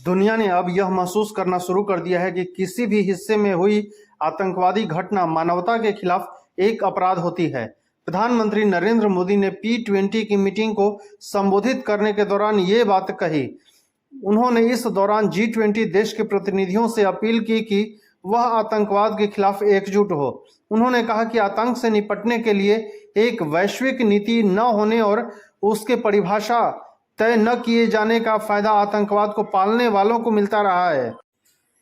दुनिया ने अब यह महसूस करना शुरू कर दिया है कि किसी भी हिस्से में हुई आतंकवादी घटना मानवता के खिलाफ एक अपराध होती है। प्रधानमंत्री नरेंद्र मोदी ने P20 की मीटिंग को संबोधित करने के दौरान ये बात कही। उन्होंने इस दौरान G20 देश के प्रतिनिधियों से अपील की कि वह आतंकवाद के खिलाफ एकजुट हो। उन्होंने कहा कि आतंक से निपटने के लिए एक वैश्विक नीति न होने और उसके परिभाषा तय न किए जाने का फायदा आतंकवाद को पालने वालों को मिलता रहा है।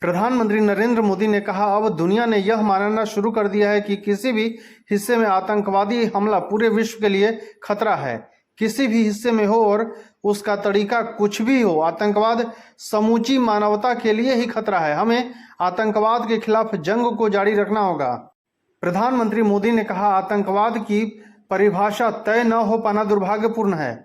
प्रधानमंत्री नरेंद्र मोदी ने कहा, अब दुनिया ने यह मानना शुरू कर दिया है कि किसी भी हिस्से में आतंकवादी हमला पूरे विश्व के लिए खतरा है। किसी भी हिस्से में हो और उसका तरीका कुछ भी हो, आतंकवाद समूची मानवता के लिए ही खतरा है। हमें आतंकवाद के खिलाफ जंग को जारी रखना होगा। प्रधानमंत्री मोदी ने कहा, आतंकवाद की परिभाषा तय न हो पाना दुर्भाग्यपूर्ण है।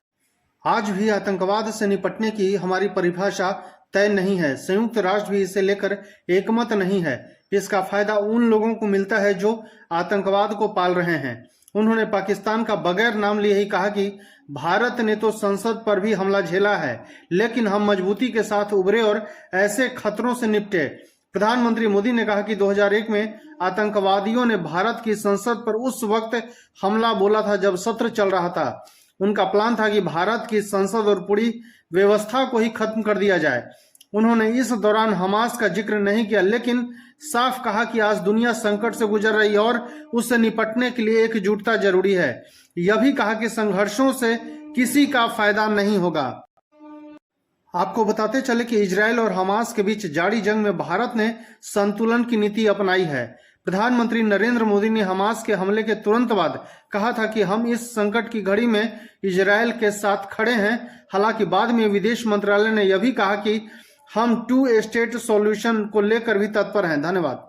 आज भी आतंकवाद से निपटने की हमारी परिभाषा तय नहीं है। संयुक्त राष्ट्र भी इसे लेकर एकमत नहीं है। इसका फायदा उन लोगों को मिलता है जो आतंकवाद को पाल रहे हैं। उन्होंने पाकिस्तान का बगैर नाम लिए ही कहा कि भारत ने तो संसद पर भी हमला झेला है, लेकिन हम मजबूती के साथ उभरे और ऐसे खतरों से निपटे। प्रधानमंत्री मोदी ने कहा कि 2001 में आतंकवादियों ने भारत की संसद पर उस वक्त हमला बोला था जब सत्र चल रहा था। उनका प्लान था कि भारत की संसद और पूरी व्यवस्था को ही खत्म कर दिया जाए। उन्होंने इस दौरान हमास का जिक्र नहीं किया, लेकिन साफ कहा कि आज दुनिया संकट से गुजर रही है और उससे निपटने के लिए एकजुटता जरूरी है। यह भी कहा कि संघर्षों से किसी का फायदा नहीं होगा। आपको बताते चले कि इजरायल और हमास के बीच जारी जंग में भारत ने संतुलन की नीति अपनाई है। प्रधानमंत्री नरेंद्र मोदी ने हमास के हमले के तुरंत बाद कहा था कि हम इस संकट की घड़ी में इजरायल के साथ खड़े हैं। हालांकि बाद में विदेश मंत्रालय ने यह भी कहा कि हम 2 स्टेट सॉल्यूशन को लेकर भी तत्पर हैं। धन्यवाद।